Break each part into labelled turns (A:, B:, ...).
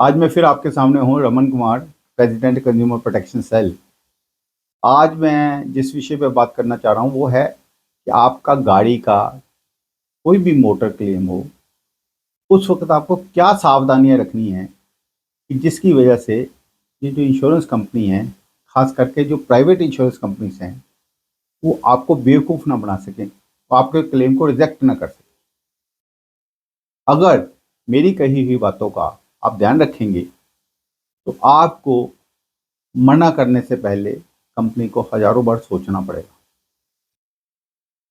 A: आज मैं फिर आपके सामने हूँ, Raman Kumar, president consumer protection cell. आज मैं जिस विषय पे बात करना चाह रहा हूँ वो है कि आपका गाड़ी का कोई भी मोटर क्लेम हो, उस वक्त आपको क्या सावधानियां रखनी है कि जिसकी वजह से ये जो इंश्योरेंस कंपनी है, खास करके जो प्राइवेट इंश्योरेंस कंपनीज हैं, वो आपको बेवकूफ़ ना बना सकें, वो आपके क्लेम को रिजेक्ट ना कर सकें। अगर मेरी कही हुई बातों का आप ध्यान रखेंगे तो आपको मना करने से पहले कंपनी को हजारों बार सोचना पड़ेगा।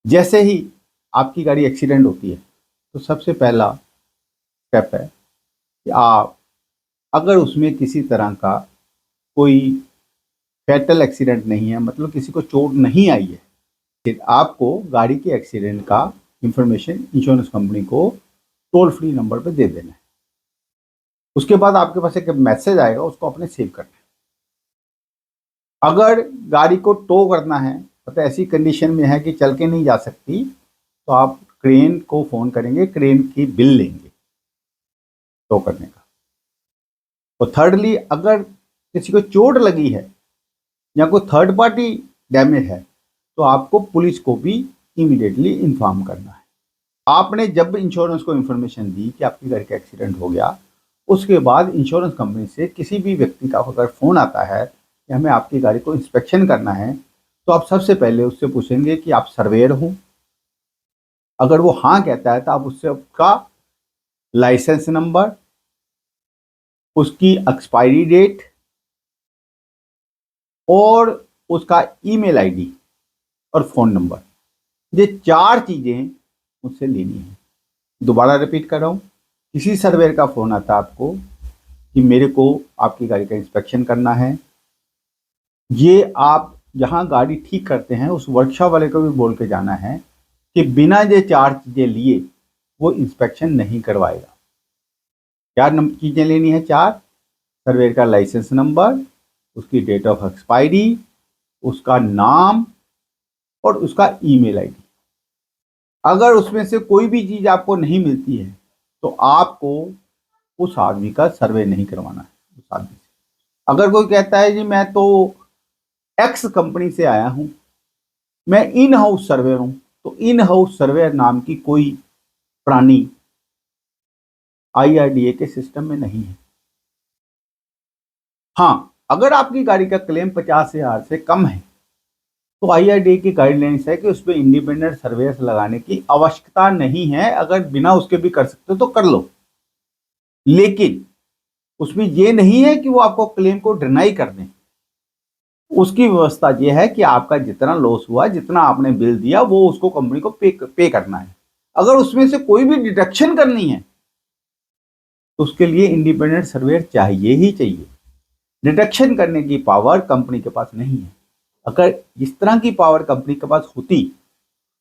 A: जैसे ही आपकी गाड़ी एक्सीडेंट होती है तो सबसे पहला स्टेप है कि आप, अगर उसमें किसी तरह का कोई फैटल एक्सीडेंट नहीं है, मतलब किसी को चोट नहीं आई है, फिर आपको गाड़ी के एक्सीडेंट का इंफॉर्मेशन इंश्योरेंस कंपनी को टोल फ्री नंबर पर दे देना है। उसके बाद आपके पास एक मैसेज आएगा, उसको आपने सेव करना है। अगर गाड़ी को टो करना है, मतलब ऐसी कंडीशन में है कि चल के नहीं जा सकती, तो आप क्रेन को फ़ोन करेंगे, क्रेन की बिल लेंगे टो करने का। और थर्डली, अगर किसी को चोट लगी है या कोई थर्ड पार्टी डैमेज है तो आपको पुलिस को भी इमीडिएटली इन्फॉर्म करना है। आपने जब इंश्योरेंस को इन्फॉर्मेशन दी कि आपकी गाड़ी का एक्सीडेंट हो गया, उसके बाद इंश्योरेंस कंपनी से किसी भी व्यक्ति का अगर फ़ोन आता है कि हमें आपकी गाड़ी को इंस्पेक्शन करना है, तो आप सबसे पहले उससे पूछेंगे कि आप सर्वेयर हो। अगर वो हाँ कहता है तो आप उससे उसका लाइसेंस नंबर, उसकी एक्सपायरी डेट और उसका ईमेल आईडी और फ़ोन नंबर, ये चार चीज़ें मुझसे लेनी है। दोबारा रिपीट कर रहा हूँ, किसी सर्वेयर का फ़ोन आता है आपको कि मेरे को आपकी गाड़ी का इंस्पेक्शन करना है, ये आप जहाँ गाड़ी ठीक करते हैं उस वर्कशॉप वाले को भी बोल के जाना है कि बिना ये चार चीज़ें लिए वो इंस्पेक्शन नहीं करवाएगा। क्या चीज़ें लेनी है? चार: सर्वेयर का लाइसेंस नंबर, उसकी डेट ऑफ एक्सपायरी, उसका नाम और उसका ईमेल आईडी। अगर उसमें से कोई भी चीज़ आपको नहीं मिलती है तो आपको उस आदमी का सर्वे नहीं करवाना है उस आदमी से। अगर कोई कहता है जी मैं तो एक्स कंपनी से आया हूँ, मैं इन हाउस सर्वेयर हूँ, तो इन हाउस सर्वेयर नाम की कोई प्राणी IRDA के सिस्टम में नहीं है। हाँ, अगर आपकी गाड़ी का क्लेम 50,000 से कम है तो IRDA की गाइडलाइंस है कि उसमें इंडिपेंडेंट सर्वेयर्स लगाने की आवश्यकता नहीं है। अगर बिना उसके भी कर सकते हो तो कर लो, लेकिन उसमें ये नहीं है कि वो आपको क्लेम को डिनाई कर दें। उसकी व्यवस्था ये है कि आपका जितना लॉस हुआ, जितना आपने बिल दिया, वो उसको कंपनी को पे करना है। अगर उसमें से कोई भी डिडक्शन करनी है तो उसके लिए इंडिपेंडेंट सर्वेयर चाहिए ही चाहिए। डिडक्शन करने की पावर कंपनी के पास नहीं है। अगर इस तरह की पावर कंपनी के पास होती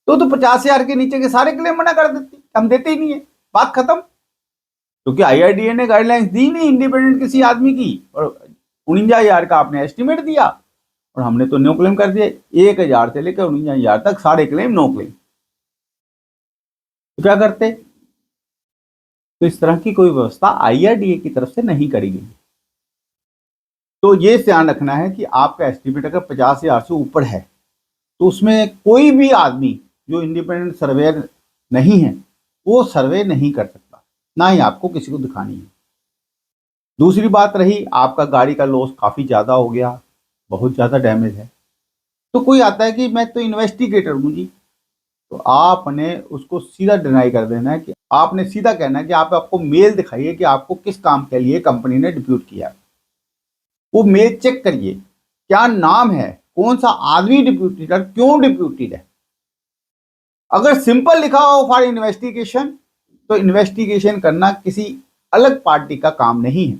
A: तो 50,000 के नीचे के सारे क्लेम मना कर देती, हम देते ही नहीं है, बात खत्म। क्योंकि IRDA ने गाइडलाइंस दी नहीं इंडिपेंडेंट किसी आदमी की, और 49,000 का आपने एस्टिमेट दिया और हमने तो नो क्लेम कर दिया। 1,000 से लेकर 49,000 तक सारे क्लेम नो क्लेम। तो क्या करते? तो इस तरह की कोई व्यवस्था IRDA की तरफ से नहीं करी गई। तो ये ध्यान रखना है कि आपका एस्टिमेट अगर 50,000 से ऊपर है तो उसमें कोई भी आदमी जो इंडिपेंडेंट सर्वेयर नहीं है वो सर्वे नहीं कर सकता, ना ही आपको किसी को दिखानी है। दूसरी बात रही, आपका गाड़ी का लॉस काफ़ी ज़्यादा हो गया, बहुत ज़्यादा डैमेज है, तो कोई आता है कि मैं तो इन्वेस्टिगेटर हूँ जी, तो आपने उसको सीधा डिनाई कर देना है कि आपने सीधा कहना है कि आप आपको मेल दिखाइए कि आपको किस काम के लिए कंपनी ने डिप्यूट किया है। वो मेल चेक करिए, क्या नाम है, कौन सा आदमी डिप्यूटेड है, क्यों डिप्यूटेड है। अगर सिंपल लिखा हो फॉर इन्वेस्टिगेशन, तो इन्वेस्टिगेशन करना किसी अलग पार्टी का काम नहीं है।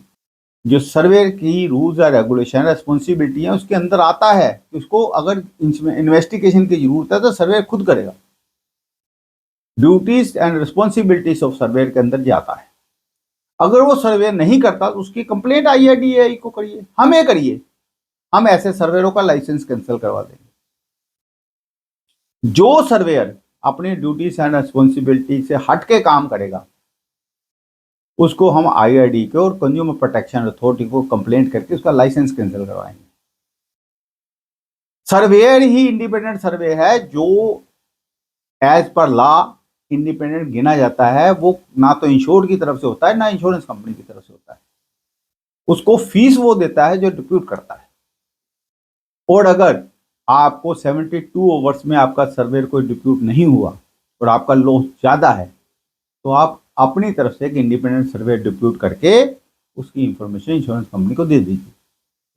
A: जो सर्वे की रूल्स और रेगुलेशन रेस्पॉन्सिबिलिटी है उसके अंदर आता है कि उसको अगर इन्वेस्टिगेशन की जरूरत है तो सर्वे खुद करेगा। Duties and responsibilities of surveyor के अंदर जाता है। अगर वो सर्वे नहीं करता तो उसकी कंप्लेंट IRDA को करिए, हमें करिए, हम ऐसे सर्वेयरों का लाइसेंस कैंसिल करवा देंगे। जो सर्वेयर अपनी ड्यूटीज एंड रिस्पॉन्सिबिलिटी से हट के काम करेगा उसको हम IRD को और कंज्यूमर प्रोटेक्शन अथॉरिटी को कंप्लेंट करके उसका लाइसेंस कैंसिल करवाएंगे। सर्वेयर ही इंडिपेंडेंट सर्वे है जो एज पर लॉ इंडिपेंडेंट गिना जाता है। वो ना तो इंश्योर्ड की तरफ से होता है ना इंश्योरेंस कंपनी की तरफ से होता है। उसको फीस वो देता है जो डिप्यूट करता है। और अगर आपको 72 आवर्स में आपका सर्वेयर कोई डिप्यूट नहीं हुआ और आपका लॉस ज्यादा है तो आप अपनी तरफ से एक इंडिपेंडेंट सर्वे डिप्यूट करके उसकी इंफॉर्मेशन इंश्योरेंस कंपनी को दे दीजिए।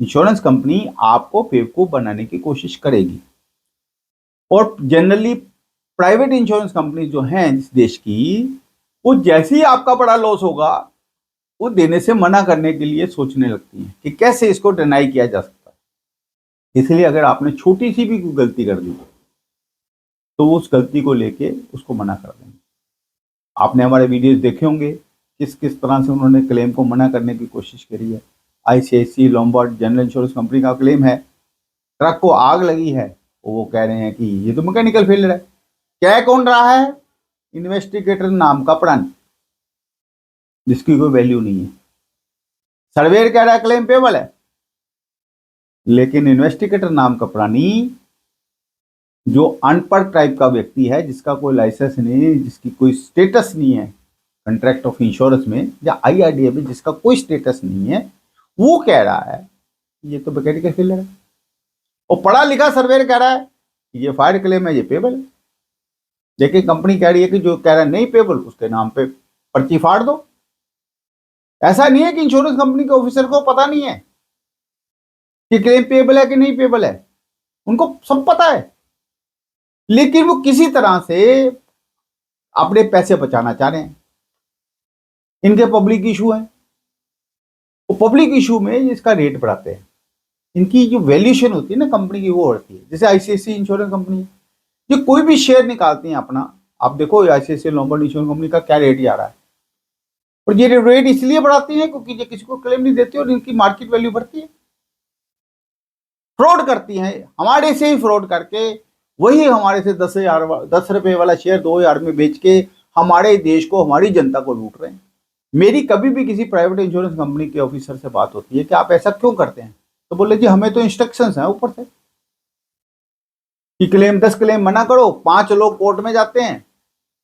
A: इंश्योरेंस कंपनी आपको बेवकूफ बनाने की कोशिश करेगी। और जनरली प्राइवेट इंश्योरेंस कंपनी जो हैं इस देश की, वो जैसे ही आपका बड़ा लॉस होगा वो देने से मना करने के लिए सोचने लगती हैं कि कैसे इसको डिनाई किया जा सकता है। इसलिए अगर आपने छोटी सी भी गलती कर दी तो उस गलती को लेके उसको मना कर देंगे। आपने हमारे वीडियोस देखे होंगे किस किस तरह से उन्होंने क्लेम को मना करने की कोशिश करी है। ICICI Lombard general insurance company का क्लेम है, ट्रक को आग लगी है, वो कह रहे हैं कि ये तो मैकेनिकल फेलियर है। क्या कौन रहा है? इन्वेस्टिगेटर नाम का प्राणी जिसकी कोई वैल्यू नहीं है। सर्वेयर कह रहा है क्लेम पेबल है, लेकिन इन्वेस्टिगेटर नाम का प्राणी जो अनपढ़ टाइप का व्यक्ति है, जिसका कोई लाइसेंस नहीं है, जिसकी कोई स्टेटस नहीं है कंट्रैक्ट ऑफ इंश्योरेंस में या IRDA में, जिसका कोई स्टेटस नहीं है, वो कह रहा है ये तो मैकेनिकल फेलियर है। और पढ़ा लिखा सर्वेयर कह रहा है ये फायर क्लेम है, ये पेबल है। लेकिन कंपनी कह रही है कि जो कह रहा है नहीं पेबल उसके नाम पे पर्ची फाड़ दो। ऐसा नहीं है कि इंश्योरेंस कंपनी के ऑफिसर को पता नहीं है कि क्लेम पेबल है कि नहीं पेबल है, उनको सब पता है। लेकिन वो किसी तरह से अपने पैसे बचाना चाह रहे हैं। इनके पब्लिक इशू है, वो पब्लिक इशू में इसका रेट बढ़ाते हैं। इनकी जो वैल्यूएशन होती है ना कंपनी की, वो बढ़ती है। जैसे ICICI इंश्योरेंस कंपनी है, जो कोई भी शेयर निकालती है अपना, आप देखो ICICI लोम्बार्ड इंश्योरेंस कंपनी का क्या रेट जा रहा है। और ये रेट इसलिए बढ़ाती है क्योंकि ये किसी को क्लेम नहीं देती और इनकी मार्केट वैल्यू बढ़ती है। फ्रॉड करती हैं, हमारे से ही फ्रॉड करके वही हमारे से 10 रुपए वाला शेयर 2000 में बेच के हमारे देश को, हमारी जनता को लूट रहे हैं। मेरी कभी भी किसी प्राइवेट इंश्योरेंस कंपनी के ऑफिसर से बात होती है कि आप ऐसा क्यों करते हैं, तो बोले जी हमें तो इंस्ट्रक्शंस हैं ऊपर से कि क्लेम 10 क्लेम मना करो। 5 लोग कोर्ट में जाते हैं,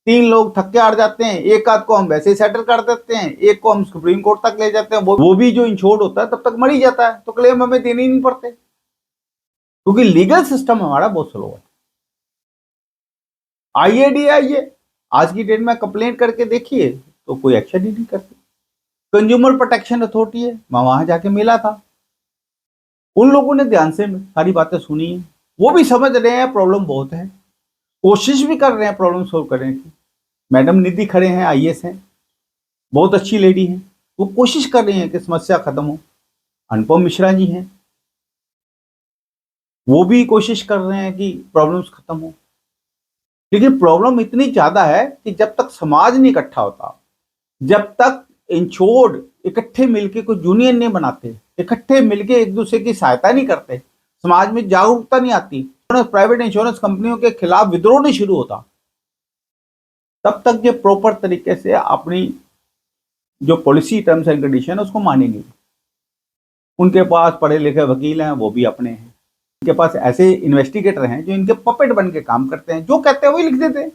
A: 3 लोग थक के हार जाते हैं, एक आध को हम वैसे ही सेटल कर देते हैं, एक को हम सुप्रीम कोर्ट तक ले जाते हैं। वो भी जो इंश्योर्ड होता है तब तक मर ही जाता है, तो क्लेम हमें देने ही नहीं पड़ते क्योंकि लीगल सिस्टम हमारा बहुत स्लो है। IRDA आज की डेट में कंप्लेंट करके देखिए तो कोई एक्शन ही नहीं करती। कंज्यूमर प्रोटेक्शन अथॉरिटी है, मैं वहां जाके मिला था, उन लोगों ने ध्यान से सारी बातें सुनी है। वो भी समझ रहे हैं प्रॉब्लम बहुत है, कोशिश भी कर रहे हैं प्रॉब्लम सोल्व करने की। मैडम निधि खड़े हैं, IAS हैं, बहुत अच्छी लेडी हैं, वो कोशिश कर रही हैं कि समस्या खत्म हो। अनुपम मिश्रा जी हैं, वो भी कोशिश कर रहे हैं कि प्रॉब्लम्स खत्म हो। लेकिन प्रॉब्लम इतनी ज्यादा है कि जब तक समाज नहीं इकट्ठा होता, जब तक इंश्योर्ड इकट्ठे मिलके कोई यूनियन नहीं बनाते, इकट्ठे मिलके एक दूसरे की सहायता नहीं करते, समाज में जागरूकता नहीं आती, प्राइवेट इंश्योरेंस कंपनियों के खिलाफ विद्रोह नहीं शुरू होता, तब तक ये प्रॉपर तरीके से अपनी जो पॉलिसी टर्म्स एंड कंडीशन है उसको मानेंगे। उनके पास पढ़े लिखे वकील हैं, वो भी अपने हैं। इनके पास ऐसे इन्वेस्टिगेटर हैं जो इनके पपेट बन के काम करते हैं, जो कहते हैं वही लिख देते हैं।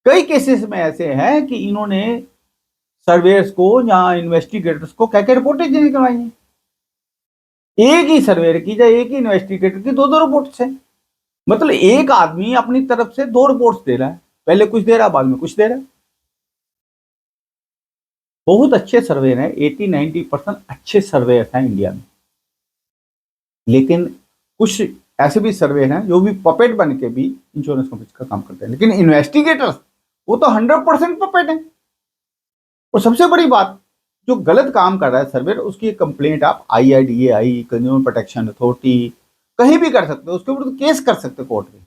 A: कई केसेस में ऐसे हैं कि इन्होंने सर्वेयर्स को या इन्वेस्टिगेटर्स को कह के रिपोर्टें देने करवाई है। एक ही सर्वेयर की या एक ही इन्वेस्टिगेटर की 2-2 रिपोर्ट्स हैं। मतलब एक आदमी अपनी तरफ से 2 रिपोर्ट्स दे रहा है, पहले कुछ दे रहा है, बाद में कुछ दे रहा है। बहुत अच्छे सर्वेयर हैं, 80-90% अच्छे सर्वेयर हैं इंडिया में। लेकिन कुछ ऐसे भी सर्वेयर हैं जो भी पपेट बन के भी इंश्योरेंस कंपनी का काम करते हैं। लेकिन इन्वेस्टिगेटर्स वो तो 100% पपेट हैं। और सबसे बड़ी बात, जो गलत काम कर रहा है सर्वेयर, उसकी कंप्लेंट आप IRDA, कंज्यूमर प्रोटेक्शन अथॉरिटी, कहीं भी कर सकते हो, उसके ऊपर तो केस कर सकते हो कोर्ट में।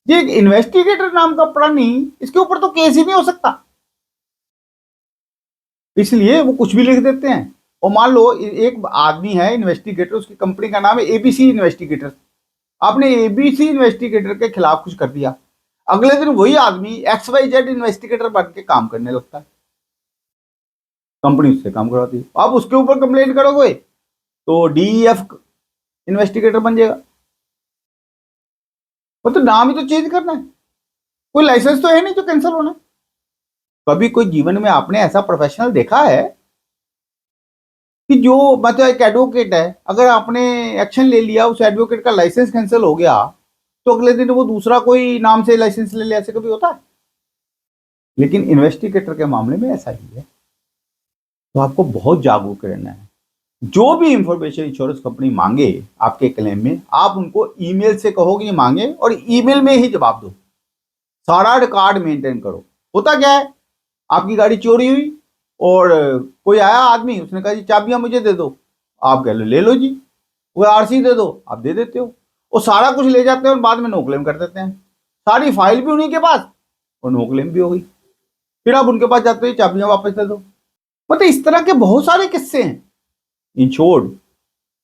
A: ये इन्वेस्टिगेटर नाम का प्राणी, इसके ऊपर तो केस ही नहीं हो सकता, इसलिए वो कुछ भी लिख देते हैं। और मान लो एक आदमी है इन्वेस्टिगेटर, उसकी कंपनी का नाम है ABC इन्वेस्टिगेटर, आपने ABC इन्वेस्टिगेटर के खिलाफ कुछ कर दिया, अगले दिन वही आदमी XYZ इन्वेस्टिगेटर बन के काम करने लगता है, कंपनी उससे काम करवाती है। आप उसके ऊपर कंप्लेंट करोगे तो DEF इन्वेस्टिगेटर बन जाएगा। मतलब नाम ही तो चेंज करना है, कोई लाइसेंस तो है नहीं जो कैंसिल होना है। कभी कोई जीवन में आपने ऐसा प्रोफेशनल देखा है कि जो मतलब एक एडवोकेट है, अगर आपने एक्शन ले लिया, उस एडवोकेट का लाइसेंस कैंसिल हो गया तो अगले दिन वो दूसरा कोई नाम से लाइसेंस ले लिया, ऐसे कभी होता है? लेकिन इन्वेस्टिगेटर के मामले में ऐसा ही है। तो आपको बहुत जागरूक रहना है। जो भी इंफॉर्मेशन इंश्योरेंस कंपनी मांगे आपके क्लेम में, आप उनको ईमेल से कहो कि मांगे और ईमेल में ही जवाब दो। सारा रिकॉर्ड मेंटेन करो। होता क्या है, आपकी गाड़ी चोरी हुई और कोई आया आदमी, उसने कहा जी चाबियां मुझे दे दो, आप कह लो ले लो जी। वो RC दे दो, आप दे देते हो, वो सारा कुछ ले जाते हैं और बाद में नो क्लेम कर देते हैं। सारी फाइल भी उन्हीं के पास और नो क्लेम भी हो गई। फिर आप उनके पास जाते हो, चाबियां वापस दे दो। मतलब इस तरह के बहुत सारे किस्से हैं। इंश्योर्ड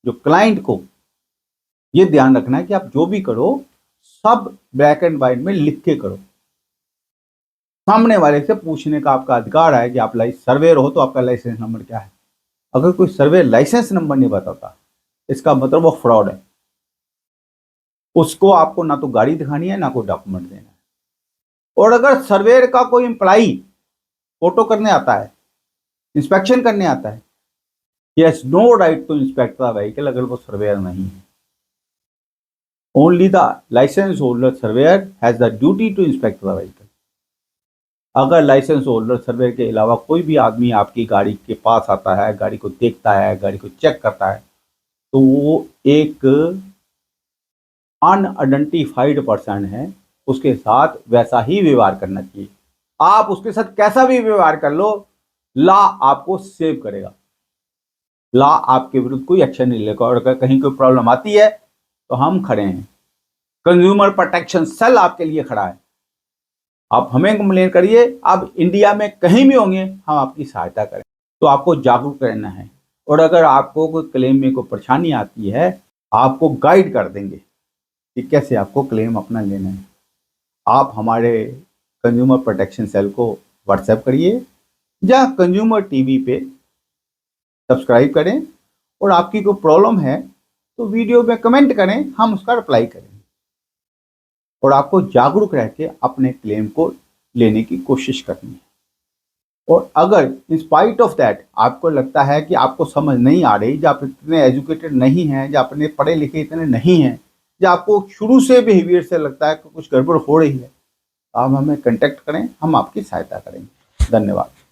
A: जो क्लाइंट को ये ध्यान रखना है कि आप जो भी करो सब ब्लैक एंड व्हाइट में लिख के करो। सामने वाले से पूछने का आपका अधिकार है कि आप सर्वेयर हो तो आपका लाइसेंस नंबर क्या है। अगर कोई सर्वेयर लाइसेंस नंबर नहीं बताता, इसका मतलब वो फ्रॉड है। उसको आपको ना तो गाड़ी दिखानी है ना कोई डॉक्यूमेंट देना है। और अगर सर्वेयर का कोई एम्प्लॉई फोटो करने आता है, इंस्पेक्शन करने आता है, he has no right to inspect the vehicle अगर वो सर्वेयर नहीं है। Only the license holder surveyor has the duty to inspect the vehicle। अगर लाइसेंस होल्डर सर्वेयर के अलावा कोई भी आदमी आपकी गाड़ी के पास आता है, गाड़ी को देखता है, गाड़ी को चेक करता है, तो वो एक अनआइडेंटिफाइड पर्सन है, उसके साथ वैसा ही व्यवहार करना चाहिए। आप उसके साथ कैसा भी व्यवहार कर लो, लॉ आपको सेव करेगा। लॉ आपके विरुद्ध कोई एक्शन नहीं लेगा। और अगर कहीं कोई प्रॉब्लम आती है तो हम खड़े हैं, कंज्यूमर प्रोटेक्शन सेल आपके लिए खड़ा है। आप हमें कंप्लेन करिए, आप इंडिया में कहीं भी होंगे हम आपकी सहायता करें। तो आपको जागरूक रहना है। और अगर आपको कोई क्लेम में कोई परेशानी आती है, आपको गाइड कर देंगे कि कैसे आपको क्लेम अपना लेना है। आप हमारे कंज्यूमर प्रोटेक्शन सेल को व्हाट्सएप करिए या कंज्यूमर टीवी पे सब्सक्राइब करें, और आपकी कोई प्रॉब्लम है तो वीडियो में कमेंट करें, हम उसका रिप्लाई करेंगे। और आपको जागरूक रह के अपने क्लेम को लेने की कोशिश करनी है। और अगर इंस्पाइट ऑफ दैट आपको लगता है कि आपको समझ नहीं आ रही, या आप इतने एजुकेटेड नहीं हैं, या अपने पढ़े लिखे इतने नहीं हैं, या आपको शुरू से बिहेवियर से लगता है कि कुछ गड़बड़ हो रही है, आप हमें कांटेक्ट करें, हम आपकी सहायता करेंगे। धन्यवाद।